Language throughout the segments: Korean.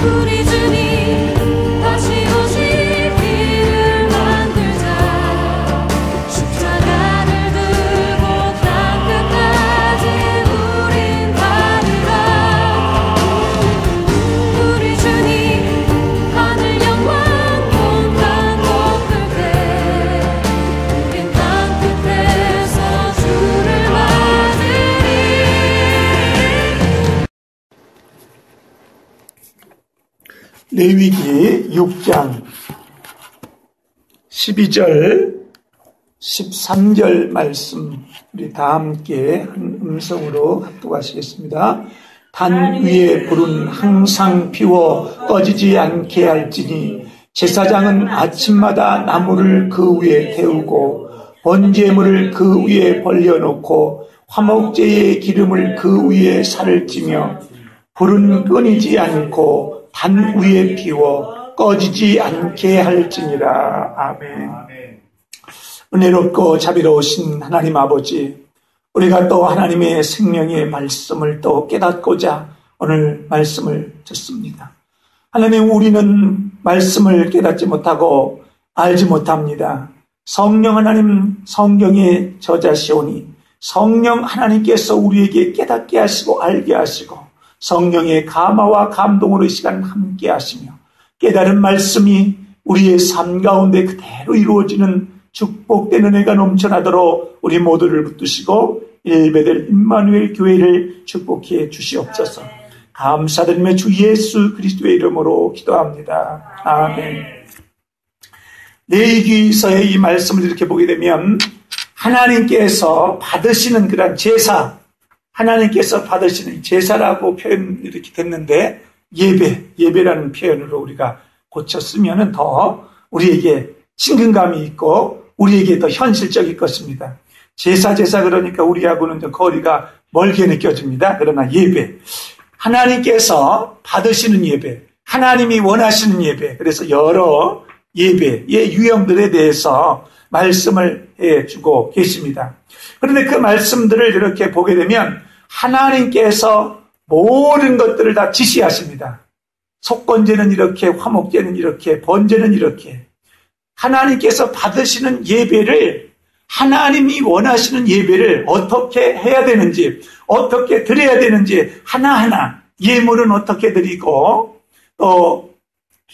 우리 주님 다시 오시기를 만들자. 십자가를 들고 땅 끝까지 우린 가리라. 우리 주님 하늘 영광 공간 덮을 때 우린 땅 끝에서 주를 맞으리. 레위기 6장 12절 13절 말씀 우리 다 함께 한 음성으로 합독하시겠습니다. 단 위에 불은 항상 피워 꺼지지 않게 할지니 제사장은 아침마다 나무를 그 위에 태우고 번제물을 그 위에 벌려놓고 화목제의 기름을 그 위에 살을 찌며 불은 끊이지 않고 단 위에 피워 꺼지지 않게 할지니라. 아멘. 은혜롭고 자비로우신 하나님 아버지, 우리가 또 하나님의 생명의 말씀을 또 깨닫고자 오늘 말씀을 듣습니다. 하나님, 우리는 말씀을 깨닫지 못하고 알지 못합니다. 성령 하나님 성경의 저자시오니 성령 하나님께서 우리에게 깨닫게 하시고 알게 하시고 성령의 감화와 감동으로 이 시간 함께 하시며 깨달은 말씀이 우리의 삶 가운데 그대로 이루어지는 축복된 은혜가 넘쳐나도록 우리 모두를 붙드시고 일베델 임마누엘 교회를 축복해 주시옵소서. 감사드리며 주 예수 그리스도의 이름으로 기도합니다. 아멘. 레위기서의 이 말씀을 이렇게 보게 되면 하나님께서 받으시는 그런 제사, 하나님께서 받으시는 제사라고 표현 이렇게 됐는데 예배라는 표현으로 우리가 고쳐 쓰면은 더 우리에게 친근감이 있고 우리에게 더 현실적일 것입니다. 제사 그러니까 우리하고는 좀 거리가 멀게 느껴집니다. 그러나 예배, 하나님께서 받으시는 예배, 하나님이 원하시는 예배, 그래서 여러 예배의 유형들에 대해서 말씀을 해주고 계십니다. 그런데 그 말씀들을 이렇게 보게 되면 하나님께서 모든 것들을 다 지시하십니다. 속건제는 이렇게, 화목제는 이렇게, 번제는 이렇게. 하나님께서 받으시는 예배를, 하나님이 원하시는 예배를 어떻게 해야 되는지, 어떻게 드려야 되는지 하나하나, 예물은 어떻게 드리고 또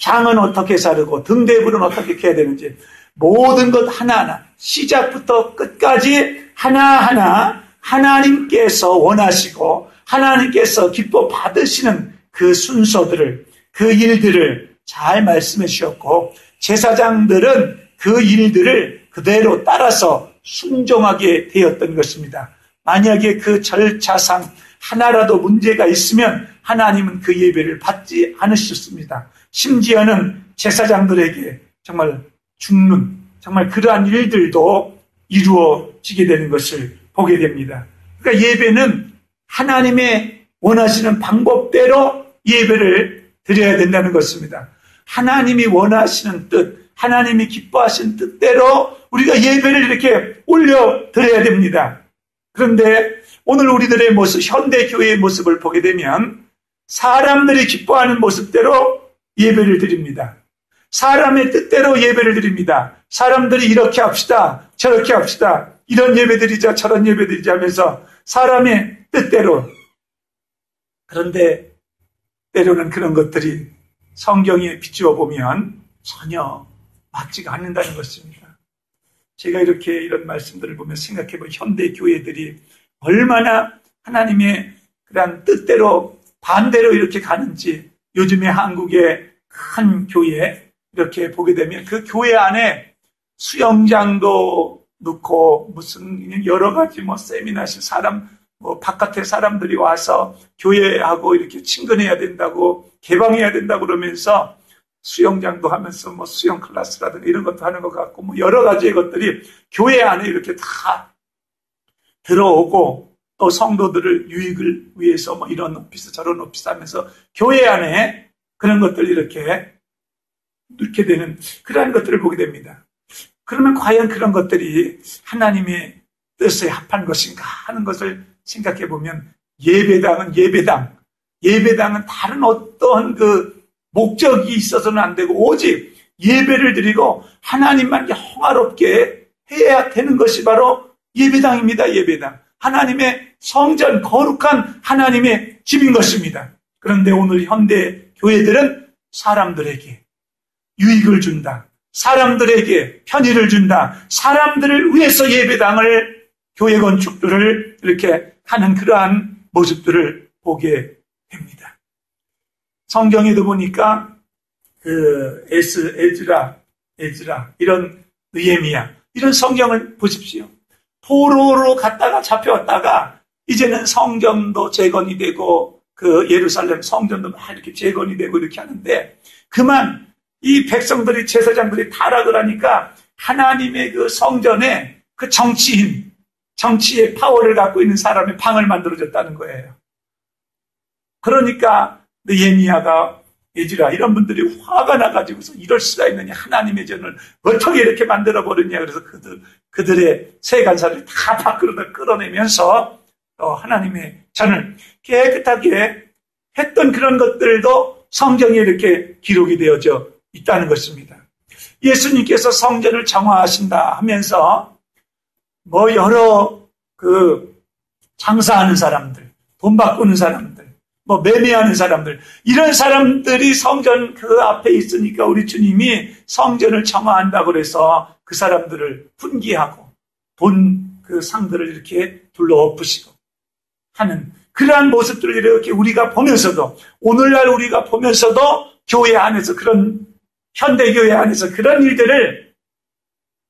향은 어떻게 사르고 등대불은 어떻게 해야 되는지 모든 것 하나하나 시작부터 끝까지 하나하나 하나님께서 원하시고 하나님께서 기뻐 받으시는 그 순서들을, 그 일들을 잘 말씀해 주셨고 제사장들은 그 일들을 그대로 따라서 순종하게 되었던 것입니다. 만약에 그 절차상 하나라도 문제가 있으면 하나님은 그 예배를 받지 않으셨습니다. 심지어는 제사장들에게 정말 죽는, 정말 그러한 일들도 이루어지게 되는 것을 보게 됩니다. 그러니까 예배는 하나님의 원하시는 방법대로 예배를 드려야 된다는 것입니다. 하나님이 원하시는 뜻, 하나님이 기뻐하시는 뜻대로 우리가 예배를 이렇게 올려드려야 됩니다. 그런데 오늘 우리들의 모습, 현대교회의 모습을 보게 되면 사람들이 기뻐하는 모습대로 예배를 드립니다. 사람의 뜻대로 예배를 드립니다. 사람들이 이렇게 합시다, 저렇게 합시다, 이런 예배 드리자, 저런 예배 드리자 하면서 사람의 뜻대로. 그런데 때로는 그런 것들이 성경에 비추어 보면 전혀 맞지가 않는다는 것입니다. 제가 이렇게 이런 말씀들을 보면 생각해보면 현대 교회들이 얼마나 하나님의 그런 뜻대로 반대로 이렇게 가는지, 요즘에 한국의 큰 교회 이렇게 보게 되면 그 교회 안에 수영장도 넣고 무슨 여러 가지 세미나실 사람, 바깥에 사람들이 와서 교회하고 이렇게 친근해야 된다고, 개방해야 된다고 그러면서 수영장도 하면서 수영 클래스라든가 이런 것도 하는 것 같고 여러 가지의 것들이 교회 안에 이렇게 다 들어오고 또 성도들을 유익을 위해서 이런 오피스 저런 오피스 하면서 교회 안에 그런 것들 이렇게 넣게 되는 그러한 것들을 보게 됩니다. 그러면 과연 그런 것들이 하나님의 뜻에 합한 것인가 하는 것을 생각해 보면 예배당은 다른 어떠한 그 목적이 있어서는 안 되고 오직 예배를 드리고 하나님만 평화롭게 해야 되는 것이 바로 예배당입니다. 예배당. 하나님의 성전, 거룩한 하나님의 집인 것입니다. 그런데 오늘 현대 교회들은 사람들에게 유익을 준다. 사람들에게 편의를 준다. 사람들을 위해서 예배당을, 교회 건축들을 이렇게 하는 그러한 모습들을 보게 됩니다. 성경에도 보니까 에즈라 이런 느헤미야 이런 성경을 보십시오. 포로로 갔다가 잡혀왔다가 이제는 성전도 재건이 되고 그 예루살렘 성전도 막 이렇게 재건이 되고 이렇게 하는데 그만 이 백성들이 제사장들이 타락을 하니까 하나님의 그 성전에 그 정치의 파워를 갖고 있는 사람의 방을 만들어줬다는 거예요. 그러니까 느헤미야가 에즈라 이런 분들이 화가 나가지고서 이럴 수가 있느냐, 하나님의 전을 어떻게 이렇게 만들어버렸냐. 그래서 그들의 세간사를 다 밖으로 끌어내면서 하나님의 전을 깨끗하게 했던 그런 것들도 성경에 이렇게 기록이 되어져 있다는 것입니다. 예수님께서 성전을 정화하신다 하면서 여러 장사하는 사람들, 돈 바꾸는 사람들, 매매하는 사람들, 이런 사람들이 성전 그 앞에 있으니까 우리 주님이 성전을 정화한다고 그래서 그 사람들을 훈계하고 돈 그 상들을 이렇게 둘러엎으시고 하는 그러한 모습들을 이렇게 우리가 보면서도, 오늘날 우리가 보면서도 교회 안에서 그런, 현대교회 안에서 그런 일들을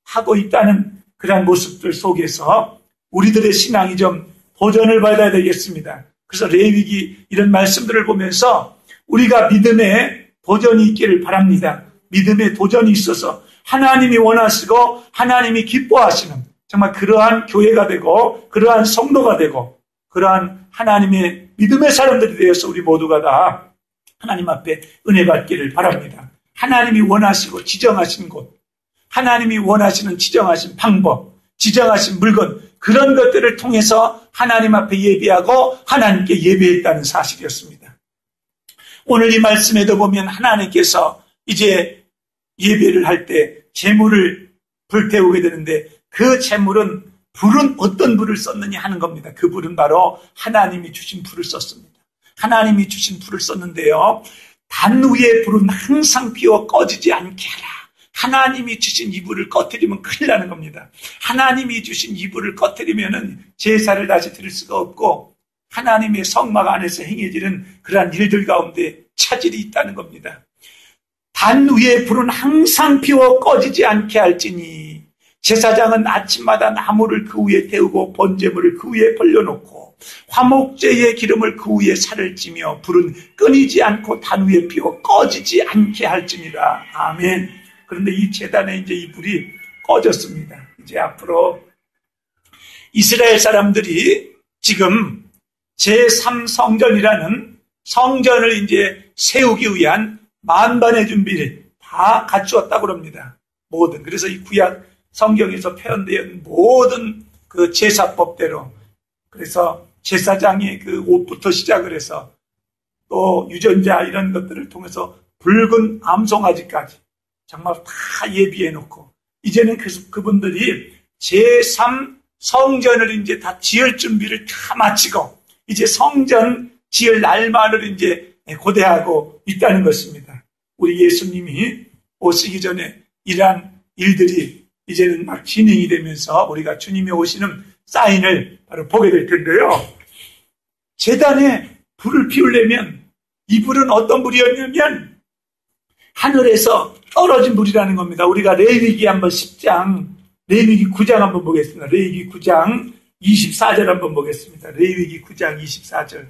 하고 있다는 그러한 모습들 속에서 우리들의 신앙이 좀 도전을 받아야 되겠습니다. 그래서 레위기 이런 말씀들을 보면서 우리가 믿음에 도전이 있기를 바랍니다. 믿음에 도전이 있어서 하나님이 원하시고 하나님이 기뻐하시는 정말 그러한 교회가 되고 그러한 성도가 되고 그러한 하나님의 믿음의 사람들이 되어서 우리 모두가 다 하나님 앞에 은혜 받기를 바랍니다. 하나님이 원하시고 지정하신 곳, 하나님이 원하시는 지정하신 방법, 지정하신 물건, 그런 것들을 통해서 하나님 앞에 예배하고 하나님께 예배했다는 사실이었습니다. 오늘 이 말씀에도 보면 하나님께서 이제 예배를 할 때 제물을 불태우게 되는데 그 제물은 불은 어떤 불을 썼느냐 하는 겁니다. 그 불은 바로 하나님이 주신 불을 썼습니다. 하나님이 주신 불을 썼는데요. 단 위에 불은 항상 피워 꺼지지 않게 하라. 하나님이 주신 이 불을 꺼뜨리면 큰일 나는 겁니다. 하나님이 주신 이 불을 꺼뜨리면은 제사를 다시 드릴 수가 없고 하나님의 성막 안에서 행해지는 그러한 일들 가운데 차질이 있다는 겁니다. 단 위에 불은 항상 피워 꺼지지 않게 할지니 제사장은 아침마다 나무를 그 위에 태우고 번제물을 그 위에 벌려놓고 화목제의 기름을 그 위에 살을 찌며 불은 끊이지 않고 단 위에 피워 꺼지지 않게 할지니라. 아멘. 그런데 이 제단에 이제 이 불이 꺼졌습니다. 이제 앞으로 이스라엘 사람들이 지금 제3성전이라는 성전을 이제 세우기 위한 만반의 준비를 다 갖추었다고 합니다. 그래서 이 구약 성경에서 표현된 모든 그 제사법대로, 그래서 제사장의 그 옷부터 시작을 해서 또 유전자 이런 것들을 통해서 붉은 암송아지까지 정말 다 예비해 놓고 이제는 그분들이 제3 성전을 이제 다 지을 준비를 다 마치고 이제 성전 지을 날만을 이제 고대하고 있다는 것입니다. 우리 예수님이 오시기 전에 이러한 일들이 이제는 막 진행이 되면서 우리가 주님이 오시는 사인을 바로 보게 될 텐데요. 제단에 불을 피우려면 이 불은 어떤 불이었냐면 하늘에서 떨어진 불이라는 겁니다. 우리가 레위기 한번 10장, 레위기 9장 한번 보겠습니다. 레위기 9장 24절 한번 보겠습니다. 레위기 9장 24절.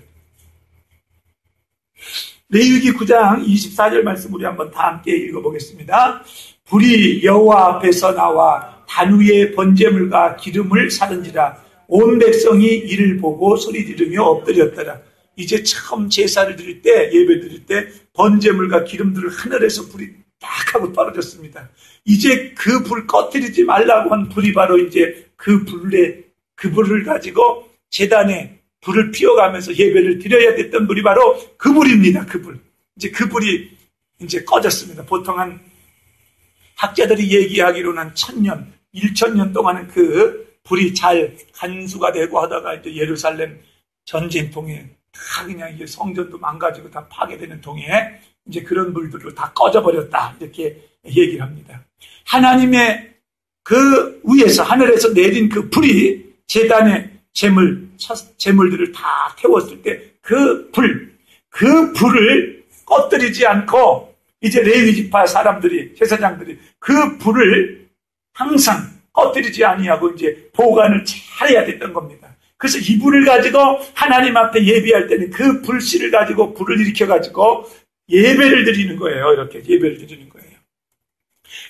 레위기 9장 24절 말씀 우리 한번 다 함께 읽어보겠습니다. 불이 여호와 앞에서 나와 단 위에 번제물과 기름을 사른지라 온 백성이 이를 보고 소리 지르며 엎드렸더라. 이제 처음 제사를 드릴 때, 예배 드릴 때 번제물과 기름들을 하늘에서 불이 딱 하고 떨어졌습니다. 이제 그 불 꺼뜨리지 말라고 한 불이 바로 이제 그 불을 가지고 제단에 불을 피워가면서 예배를 드려야 됐던 불이 바로 그 불입니다. 그 불. 이제 그 불이 이제 꺼졌습니다. 보통 학자들이 얘기하기로는 한 1000년, 1000년 동안은 그 불이 잘 간수가 되고 하다가 이제 예루살렘 전쟁통에 다 그냥 이게 성전도 망가지고 다 파괴되는 통에 이제 그런 불들로 다 꺼져버렸다. 이렇게 얘기를 합니다. 하나님의 그 위에서, 하늘에서 내린 그 불이 제단의 제물들을 다 태웠을 때 그 불을 꺼뜨리지 않고 이제 레위 지파 사람들이, 제사장들이 그 불을 항상 꺼뜨리지 아니하고 이제 보관을 잘해야 됐던 겁니다. 그래서 이 불을 가지고 하나님 앞에 예배할 때는 그 불씨를 가지고 불을 일으켜가지고 예배를 드리는 거예요. 이렇게 예배를 드리는 거예요.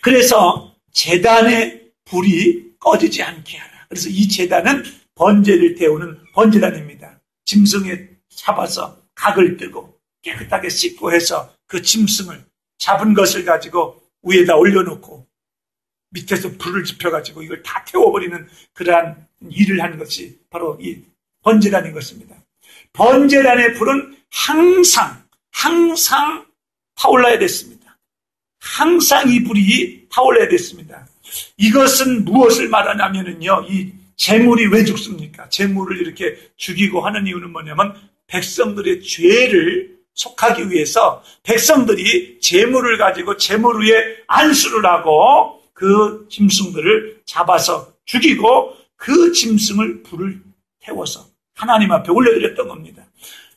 그래서 제단의 불이 꺼지지 않게 하라. 그래서 이 제단은 번제를 태우는 번제단입니다. 짐승에 잡아서 각을 뜨고 깨끗하게 씻고 해서 그 짐승을 잡은 것을 가지고 위에다 올려놓고 밑에서 불을 지펴가지고 이걸 다 태워버리는 그러한 일을 하는 것이 바로 이 번제단인 것입니다. 번제단의 불은 항상 타올라야 됐습니다. 항상 이 불이 타올라야 됐습니다. 이것은 무엇을 말하냐면요, 이 제물이 왜 죽습니까? 제물을 이렇게 죽이고 하는 이유는 뭐냐면 백성들의 죄를 속하기 위해서 백성들이 제물을 가지고 제물 위에 안수를 하고 그 짐승들을 잡아서 죽이고 그 짐승을 불을 태워서 하나님 앞에 올려드렸던 겁니다.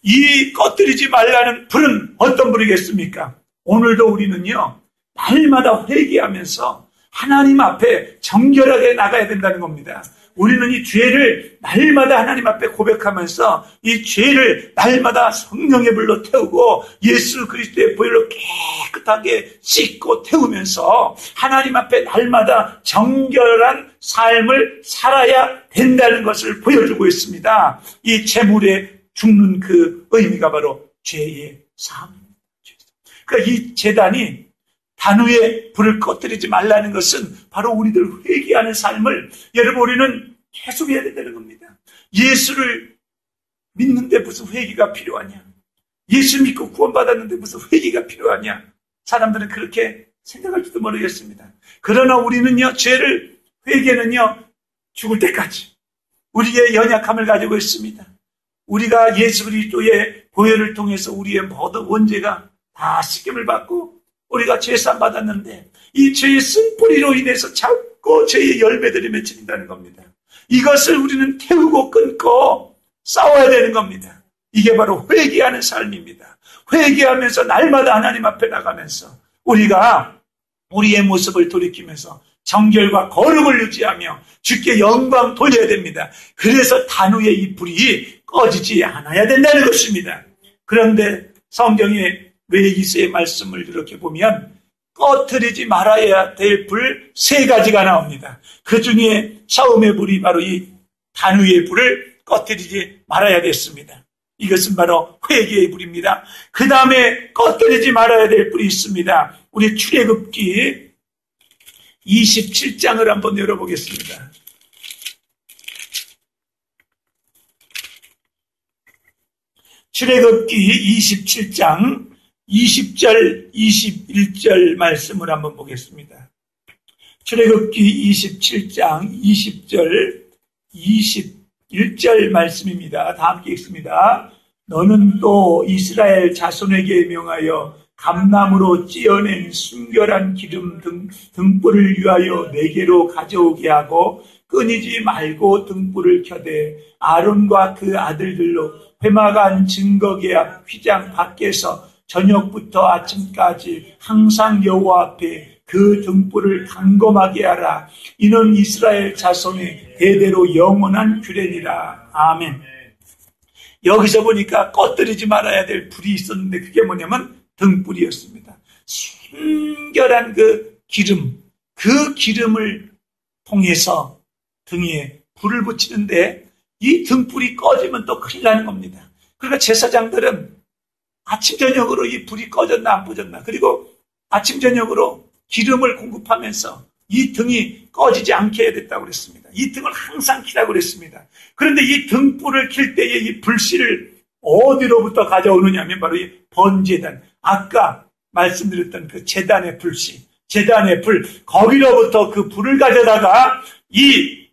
이 꺼뜨리지 말라는 불은 어떤 불이겠습니까? 오늘도 우리는요, 날마다 회개하면서 하나님 앞에 정결하게 나가야 된다는 겁니다. 우리는 이 죄를 날마다 하나님 앞에 고백하면서 이 죄를 날마다 성령의 불로 태우고 예수 그리스도의 보혈로 깨끗하게 씻고 태우면서 하나님 앞에 날마다 정결한 삶을 살아야 된다는 것을 보여주고 있습니다. 이 제물에 죽는 그 의미가 바로 죄의 사함입니다. 그러니까 이 제단이 단위에 불을 꺼뜨리지 말라는 것은 바로 우리들 회개하는 삶을, 여러분, 우리는 계속 해야 된다는 겁니다. 예수를 믿는데 무슨 회개가 필요하냐? 예수 믿고 구원받았는데 무슨 회개가 필요하냐? 사람들은 그렇게 생각할지도 모르겠습니다. 그러나 우리는요, 회개는요, 죽을 때까지 우리의 연약함을 가지고 있습니다. 우리가 예수 그리스도의 보혈을 통해서 우리의 모든 원죄가 다 씻김을 받고 우리가 죄산 받았는데 이 죄의 쓴뿌리로 인해서 자꾸 죄의 열매들이 맺힌다는 겁니다. 이것을 우리는 태우고 끊고 싸워야 되는 겁니다. 이게 바로 회개하는 삶입니다. 회개하면서 날마다 하나님 앞에 나가면서 우리가 우리의 모습을 돌이키면서 정결과 거룩을 유지하며 주께 영광 돌려야 됩니다. 그래서 단위의 이 불이 꺼지지 않아야 된다는 것입니다. 그런데 성경에 외기서의 말씀을 이렇게 보면 꺼뜨리지 말아야 될 불 3가지가 나옵니다. 그 중에 처음의 불이 바로 이 단위의 불을 꺼뜨리지 말아야 됐습니다. 이것은 바로 회개의 불입니다. 그 다음에 꺼뜨리지 말아야 될 불이 있습니다. 우리 출애굽기 27장을 한번 열어보겠습니다. 출애굽기 27장 20절, 21절 말씀을 한번 보겠습니다. 출애굽기 27장 20절, 21절 말씀입니다. 다 함께 읽습니다. 너는 또 이스라엘 자손에게 명하여 감나무로 찧어낸 순결한 기름 등불을 위하여 내게로 가져오게 하고 끊이지 말고 등불을 켜되 아론과 그 아들들로 회막안 증거계 앞 휘장 밖에서 저녁부터 아침까지 항상 여호와 앞에 그 등불을 강검하게 하라. 이는 이스라엘 자손의 대대로 영원한 규례니라. 아멘. 여기서 보니까 꺼뜨리지 말아야 될 불이 있었는데 그게 뭐냐면 등불이었습니다. 순결한 그 기름, 그 기름을 통해서 등에 불을 붙이는데 이 등불이 꺼지면 또 큰일 나는 겁니다. 그러니까 제사장들은 아침 저녁으로 이 불이 꺼졌나 안 꺼졌나, 그리고 아침 저녁으로 기름을 공급하면서 이 등이 꺼지지 않게 해야 됐다고 그랬습니다. 이 등을 항상 켜라고 그랬습니다. 그런데 이 등불을 켤 때에 이 불씨를 어디로부터 가져오느냐 하면 바로 이 번제단, 아까 말씀드렸던 그 제단의 불씨, 제단의 불, 거기로부터 그 불을 가져다가 이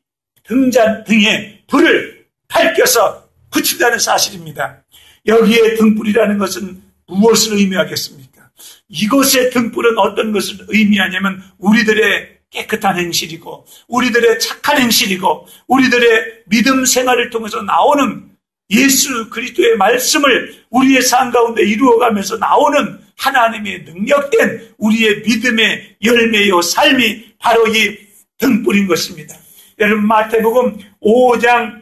등잔 등에 불을 밝혀서 붙인다는 사실입니다. 여기에 등불이라는 것은 무엇을 의미하겠습니까? 이곳의 등불은 어떤 것을 의미하냐면 우리들의 깨끗한 행실이고 우리들의 착한 행실이고 우리들의 믿음 생활을 통해서 나오는 예수 그리스도의 말씀을 우리의 삶 가운데 이루어가면서 나오는 하나님의 능력된 우리의 믿음의 열매요 삶이 바로 이 등불인 것입니다. 여러분 마태복음 5장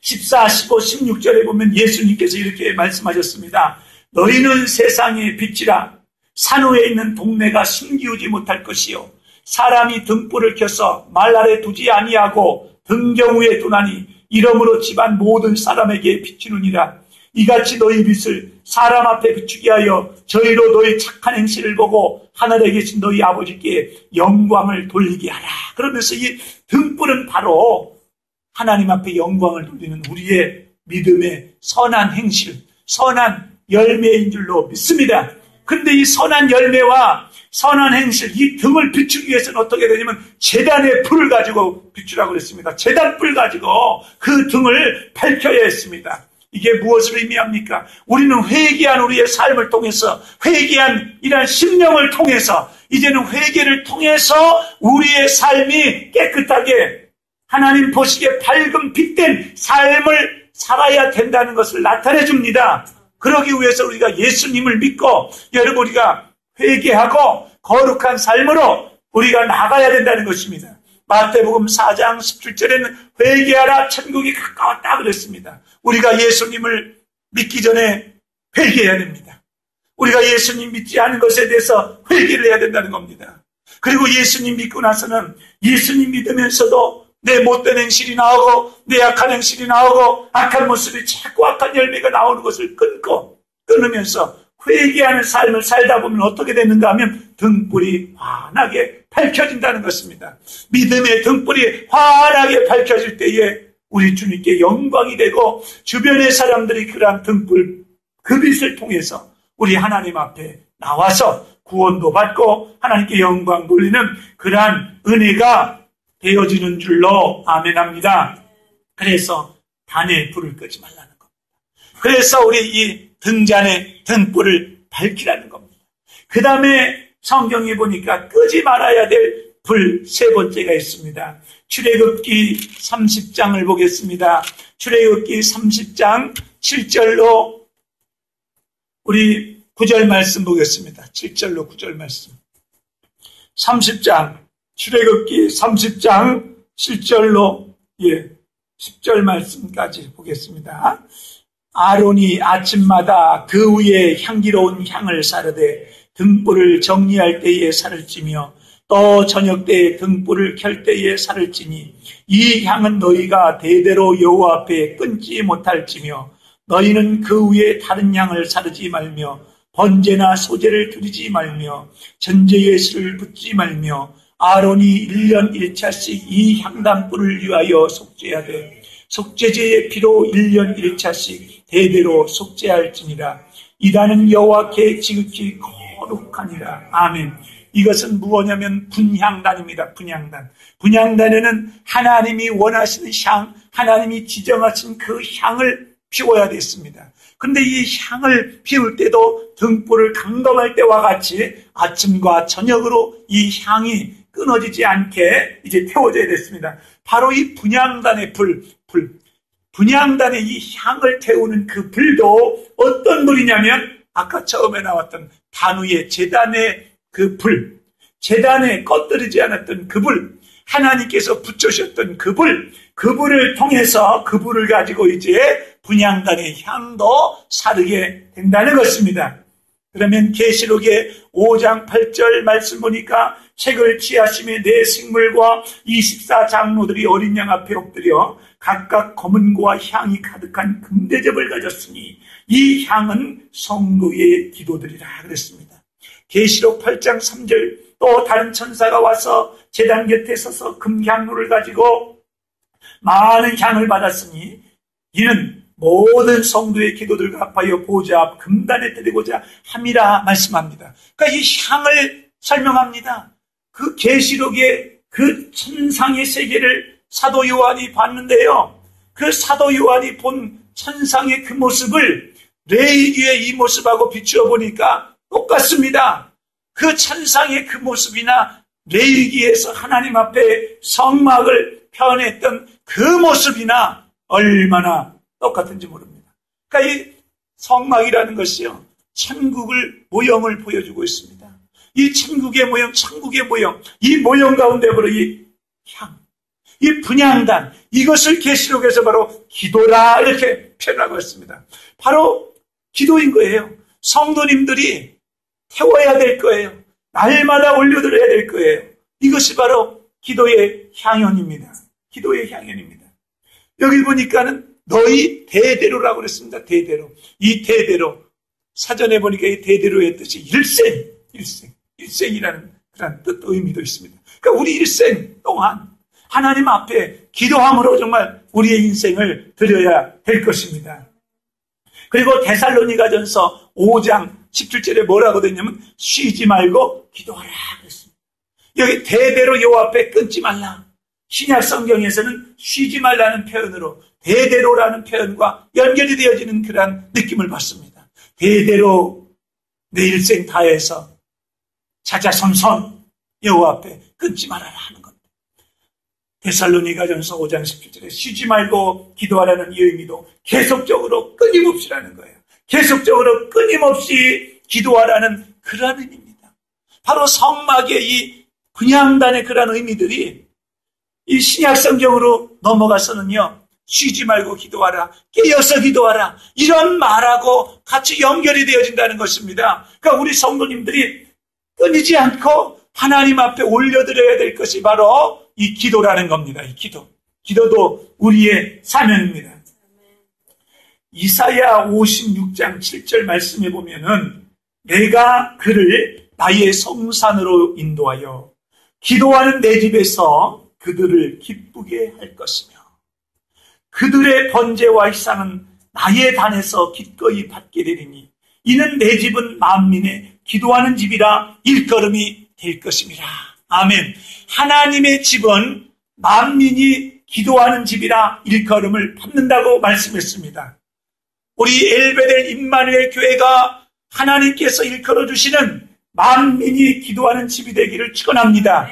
14, 15, 16절에 보면 예수님께서 이렇게 말씀하셨습니다. 너희는 세상의 빛이라. 산 위에 있는 동네가 숨기우지 못할 것이요 사람이 등불을 켜서 말 아래 두지 아니하고 등경 위에 두나니 이러므로 집안 모든 사람에게 비추느니라. 이같이 너희 빛을 사람 앞에 비추게 하여 저희로 너희 착한 행실을 보고 하늘에 계신 너희 아버지께 영광을 돌리게 하라. 그러면서 이 등불은 바로 하나님 앞에 영광을 돌리는 우리의 믿음의 선한 행실, 선한 열매인 줄로 믿습니다. 근데 이 선한 열매와 선한 행실, 이 등을 비추기 위해서는 어떻게 되냐면 제단의 불을 가지고 비추라고 그랬습니다. 제단불 가지고 그 등을 밝혀야 했습니다. 이게 무엇을 의미합니까? 우리는 회개한 우리의 삶을 통해서, 회개한 이러한 심령을 통해서, 이제는 회개를 통해서 우리의 삶이 깨끗하게 하나님 보시기에 밝은 빛된 삶을 살아야 된다는 것을 나타내 줍니다. 그러기 위해서 우리가 예수님을 믿고 여러분 우리가 회개하고 거룩한 삶으로 우리가 나가야 된다는 것입니다. 마태복음 4장 17절에는 회개하라 천국이 가까웠다 그랬습니다. 우리가 예수님을 믿기 전에 회개해야 됩니다. 우리가 예수님 믿지 않은 것에 대해서 회개를 해야 된다는 겁니다. 그리고 예수님 믿고 나서는 예수님 믿으면서도 내 못된 행실이 나오고 내 악한 행실이 나오고 악한 모습이 자꾸 악한 열매가 나오는 것을 끊으면서 회개하는 삶을 살다 보면 어떻게 되는가 하면 등불이 환하게 밝혀진다는 것입니다. 믿음의 등불이 환하게 밝혀질 때에 우리 주님께 영광이 되고 주변의 사람들이 그러한 등불 그 빛을 통해서 우리 하나님 앞에 나와서 구원도 받고 하나님께 영광 돌리는 그러한 은혜가 되어지는 줄로 아멘합니다. 그래서 단에 불을 끄지 말라는 겁니다. 그래서 우리 이 등잔에 등불을 밝히라는 겁니다. 그 다음에 성경에 보니까 끄지 말아야 될 불 세 번째가 있습니다. 출애굽기 30장을 보겠습니다. 출애굽기 30장 7절로 우리 9절 말씀 보겠습니다. 7절로 9절 말씀. 30장 출애굽기 30장 7절로 10절 말씀까지 보겠습니다. 아론이 아침마다 그 위에 향기로운 향을 사르되 등불을 정리할 때에 살을 찌며 또 저녁 때에 등불을 켤 때에 살을 찌니 이 향은 너희가 대대로 여호와 앞에 끊지 못할지며 너희는 그 위에 다른 향을 사르지 말며 번제나 소제를 드리지 말며 전제에 술을 붓지 말며 아론이 1년 1차씩 이 향단불을 위하여 속죄하되 속죄제의 피로 1년 1차씩 대대로 속죄할지니라. 이단은 여호와께 지극히 거룩하니라. 아멘. 이것은 무엇냐면 분향단입니다. 분향단. 분향단에는 하나님이 원하시는 향, 하나님이 지정하신 그 향을 피워야 됐습니다. 근데 이 향을 피울 때도 등불을 강검할 때와 같이 아침과 저녁으로 이 향이 끊어지지 않게 이제 태워져야 됐습니다. 바로 이 분향단의 불. 분향단의 이 향을 태우는 그 불도 어떤 불이냐면 아까 처음에 나왔던 단위의 제단의 그 불, 제단에 꺼뜨리지 않았던 그 불, 하나님께서 붙여주셨던 그 불, 그 불을 통해서 그 불을 가지고 이제 분향단의 향도 사르게 된다는 것입니다. 그러면 계시록의 5장 8절 말씀 보니까 책을 취하심에 내 생물과 24장로들이 어린 양 앞에 엎드려 각각 검은고와 향이 가득한 금대접을 가졌으니 이 향은 성도의 기도들이라 그랬습니다. 계시록 8장 3절 또 다른 천사가 와서 제단 곁에 서서 금향로를 가지고 많은 향을 받았으니 이는 모든 성도의 기도들과 합하여 보좌 앞 금단에 드리고자 함이라 말씀합니다. 그러니까 이 향을 설명합니다. 그 계시록의 그 천상의 세계를 사도 요한이 봤는데요. 그 사도 요한이 본 천상의 그 모습을 레위기의 이 모습하고 비추어 보니까 똑같습니다. 그 천상의 그 모습이나 레위기에서 하나님 앞에 성막을 표현했던 그 모습이나 얼마나 똑같은지 모릅니다. 그러니까 이 성막이라는 것이요, 천국을 모형을 보여주고 있습니다. 이 천국의 모형, 천국의 모형, 이 모형 가운데 바로 이 향, 이 분향단, 이것을 계시록에서 바로 기도라 이렇게 표현하고 있습니다. 바로 기도인 거예요. 성도님들이 태워야 될 거예요. 날마다 올려드려야 될 거예요. 이것이 바로 기도의 향연입니다. 기도의 향연입니다. 여기 보니까는 너희 대대로라고 그랬습니다. 대대로. 이 대대로. 사전에 보니까 이 대대로의 뜻이 일생이라는 그런 뜻, 의미도 있습니다. 그러니까 우리 일생 동안 하나님 앞에 기도함으로 정말 우리의 인생을 드려야 될 것입니다. 그리고 데살로니가전서 5장 17절에 뭐라고 되냐면 쉬지 말고 기도하라 그랬습니다. 여기 대대로 여호와 앞에 끊지 말라. 신약 성경에서는 쉬지 말라는 표현으로 대대로라는 표현과 연결이 되어지는 그런 느낌을 받습니다. 대대로 내 일생 다해서 자자손손 여호와 앞에 끊지 말아라 하는 겁니다. 데살로니가전서 5장 17절에 쉬지 말고 기도하라는 이 의미도 계속적으로 끊임없이라는 거예요. 계속적으로 끊임없이 기도하라는 그런 의미입니다. 바로 성막의 이 분향단의 그런 의미들이 이 신약 성경으로 넘어가서는요, 쉬지 말고 기도하라, 깨어서 기도하라, 이런 말하고 같이 연결이 되어진다는 것입니다. 그러니까 우리 성도님들이 끊이지 않고 하나님 앞에 올려드려야 될 것이 바로 이 기도라는 겁니다. 이 기도도 우리의 사명입니다. 이사야 56장 7절 말씀에 보면은 내가 그를 나의 성산으로 인도하여 기도하는 내 집에서 그들을 기쁘게 할 것이며 그들의 번제와 희상은 나의 단에서 기꺼이 받게 되리니 이는 내 집은 만민의 기도하는 집이라 일컬음이 될 것입니다. 아멘. 하나님의 집은 만민이 기도하는 집이라 일컬음을 받는다고 말씀했습니다. 우리 엘베델 임마누엘 교회가 하나님께서 일컬어 주시는 만민이 기도하는 집이 되기를 축원합니다.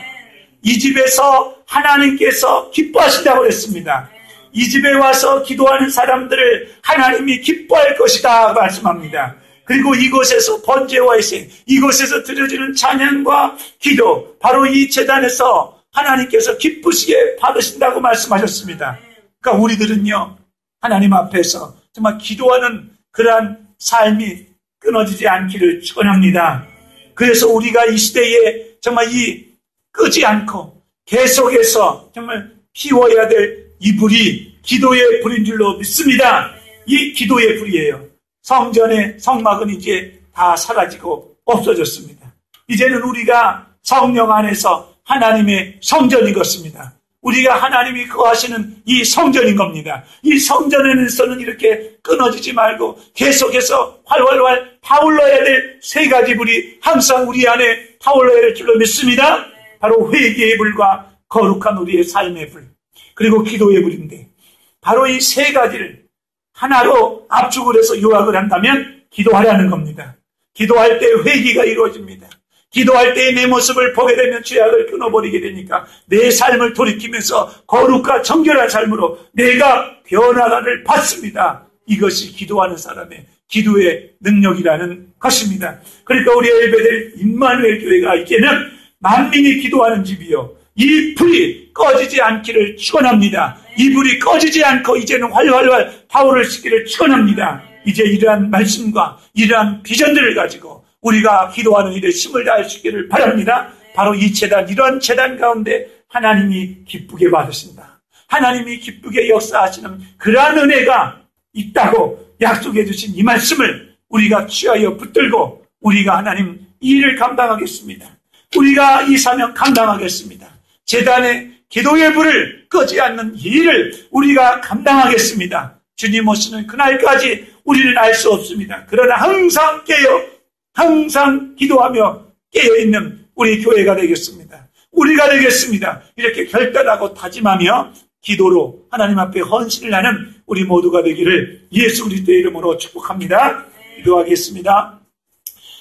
이 집에서 하나님께서 기뻐하신다고 했습니다. 이 집에 와서 기도하는 사람들을 하나님이 기뻐할 것이다 말씀합니다. 그리고 이곳에서 번제와 희생, 이곳에서 드려지는 찬양과 기도, 바로 이 제단에서 하나님께서 기쁘시게 받으신다고 말씀하셨습니다. 그러니까 우리들은요, 하나님 앞에서 정말 기도하는 그러한 삶이 끊어지지 않기를 축원합니다. 그래서 우리가 이 시대에 정말 이 끄지 않고 계속해서 정말 피워야 될 이 불이 기도의 불인 줄로 믿습니다. 이 기도의 불이에요. 성전의 성막은 이제 다 사라지고 없어졌습니다. 이제는 우리가 성령 안에서 하나님의 성전인 것입니다. 우리가 하나님이 거하시는 이 성전인 겁니다. 이 성전에서는 이렇게 끊어지지 말고 계속해서 활활활 타올라야 될 세 가지 불이 항상 우리 안에 타올라야 될 줄로 믿습니다. 바로 회개의 불과 거룩한 우리의 삶의 불, 그리고 기도의 불인데, 바로 이 세 가지를 하나로 압축을 해서 요약을 한다면 기도하라는 겁니다. 기도할 때 회개가 이루어집니다. 기도할 때 내 모습을 보게 되면 죄악을 끊어버리게 되니까 내 삶을 돌이키면서 거룩과 정결한 삶으로 내가 변화를 받습니다. 이것이 기도하는 사람의 기도의 능력이라는 것입니다. 그러니까 우리 엘베델 임마누엘 교회가 이제는 만민이 기도하는 집이요, 이 불이 꺼지지 않기를 축원합니다. 이 불이 꺼지지 않고 이제는 활활활 타오를 시기를 축원합니다. 이제 이러한 말씀과 이러한 비전들을 가지고 우리가 기도하는 일에 힘을 다할 수 있기를 바랍니다. 바로 이 제단, 이러한 제단 가운데 하나님이 기쁘게 받으신다, 하나님이 기쁘게 역사하시는 그러한 은혜가 있다고 약속해 주신 이 말씀을 우리가 취하여 붙들고 우리가 하나님 이 일을 감당하겠습니다. 우리가 이 사명 감당하겠습니다. 제단의 기도의 불을 끄지 않는 이 일을 우리가 감당하겠습니다. 주님 오시는 그날까지 우리는 알 수 없습니다. 그러나 항상 기도하며 깨어있는 우리 교회가 되겠습니다. 우리가 되겠습니다. 이렇게 결단하고 다짐하며 기도로 하나님 앞에 헌신을 하는 우리 모두가 되기를 예수 그리스도의 이름으로 축복합니다. 기도하겠습니다.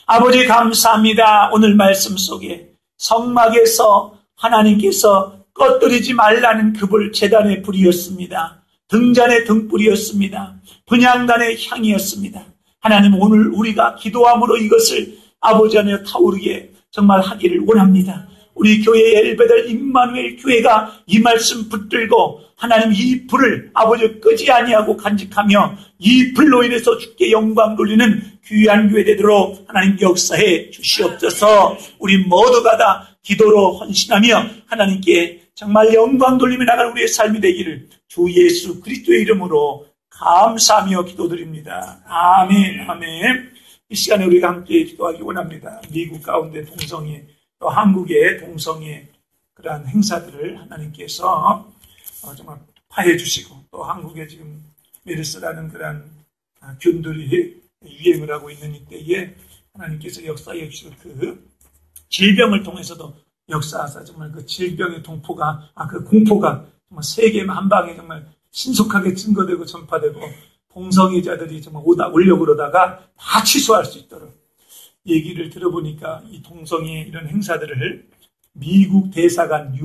아버지 감사합니다. 오늘 말씀 속에 성막에서 하나님께서 꺼뜨리지 말라는 급을 제단의 불이었습니다. 등잔의 등불이었습니다. 분향단의 향이었습니다. 하나님 오늘 우리가 기도함으로 이것을 아버지 안에 타오르게 정말 하기를 원합니다. 우리 교회 엘베델 임마누엘 교회가 이 말씀 붙들고 하나님 이 불을 아버지 끄지 아니하고 간직하며 이 불로 인해서 주께 영광 돌리는 귀한 교회 되도록 하나님 역사해 주시옵소서. 우리 모두가 다 기도로 헌신하며 하나님께 정말 영광 돌리며 나가는 우리의 삶이 되기를 주 예수 그리스도의 이름으로 감사하며 기도드립니다. 아멘. 아멘. 이 시간에 우리가 함께 기도하기 원합니다. 미국 가운데 동성애, 또 한국의 동성애 그러한 행사들을 하나님께서 정말 파해 주시고, 또 한국에 지금 메르스라는 그러한 균들이 유행을 하고 있는 이때에 하나님께서 역사해 주시고 그 질병을 통해서도 역사하사 정말 그 질병의 공포가 정말 세계만 한 방에 정말 신속하게 증거되고 전파되고 동성애자들이 정말 오려고 그러다가 다 취소할 수 있도록 얘기를 들어보니까 이 동성애 이런 행사들을 미국 대사관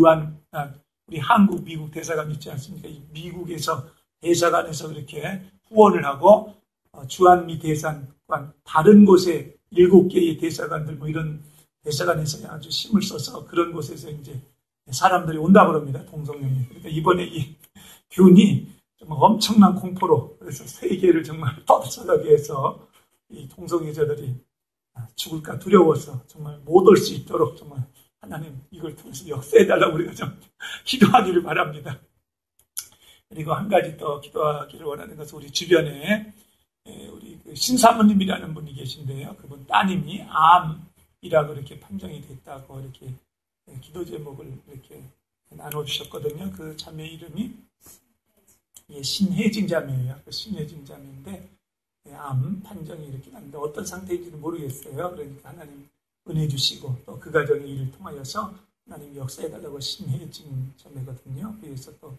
우리 한국 미국 대사관 있지 않습니까? 이 미국에서 대사관에서 이렇게 후원을 하고 주한미 대사관 다른 곳에 7개의 대사관들 뭐 이런 대사관에서 아주 힘을 써서 그런 곳에서 이제 사람들이 온다고 합니다. 동성애에. 그러니까 이번에 이 균이 정말 엄청난 공포로 그래서 세계를 정말 떠들썩하게 해서 이 동성애자들이 죽을까 두려워서 정말 못 올 수 있도록 정말 하나님 이걸 통해서 역사해달라고 우리가 좀 기도하기를 바랍니다. 그리고 한 가지 더 기도하기를 원하는 것은 우리 주변에 우리 신사모님이라는 분이 계신데요. 그분 따님이 암이라고 이렇게 판정이 됐다고 이렇게 기도 제목을 이렇게 나눠주셨거든요. 그 자매 이름이 신혜진 자매예요. 그 신혜진 자매인데 암 판정이 이렇게 났는데 어떤 상태인지는 모르겠어요. 그러니까 하나님 은혜 주시고 또 그 가정의 일을 통하여서 하나님 역사해달라고 신혜진 자매거든요. 그래서 또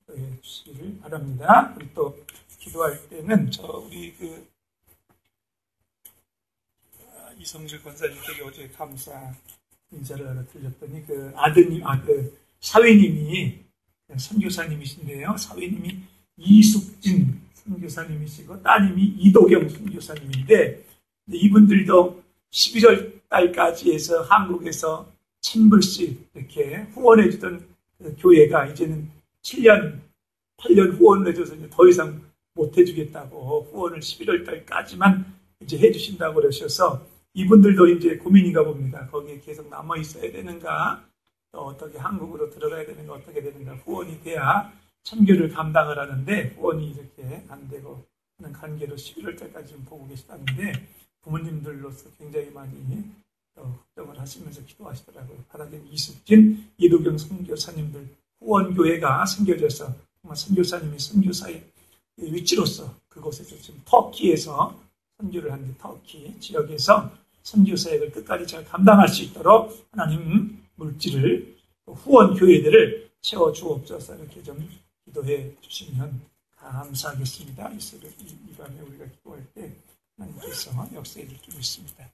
기도해 주시기를 바랍니다. 그리고 또 기도할 때는 우리 이성주 권사님께 어제 감사 인사를 하러 들렸더니 그 아드님, 사위님이 선교사님이신데요. 사위님이 이숙진 선교사님이시고 따님이 이도경 선교사님인데 이분들도 11월 달까지 해서 한국에서 1000불씩 이렇게 후원해주던 그 교회가 이제는 7년, 8년 후원을 해줘서 이제 더 이상 못 해주겠다고 후원을 11월 달까지만 이제 해주신다고 그러셔서 이분들도 이제 고민인가 봅니다. 거기에 계속 남아 있어야 되는가, 또 어떻게 한국으로 들어가야 되는가, 어떻게 되는가, 후원이 돼야 선교를 감당을 하는데 후원이 이렇게 안 되고 하는 관계로 11월 달까지 지금 보고 계시다는데 부모님들로서 굉장히 많이 걱정을 하시면서 기도하시더라고요. 바라긴 이숙진, 이도경 선교사님들 후원교회가 생겨져서 정말 선교사님이 선교사의 위치로서 그곳에서 지금 터키에서 선교를 하는데 터키 지역에서 선교 사역을 끝까지 잘 감당할 수 있도록 하나님 물질을 후원 교회들을 채워 주옵소서. 이렇게 좀 기도해 주시면 감사하겠습니다. 이 밤에 우리가 기도할 때 하나님께서 역사해 줄 줄 믿습니다.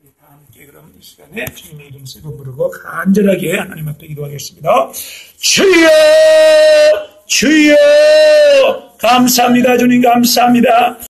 우리 다 함께 그럼 이 시간에 주님의 이름 쓰고 부르고 간절하게 하나님 앞에 기도하겠습니다. 주여, 주여, 감사합니다. 주님 감사합니다.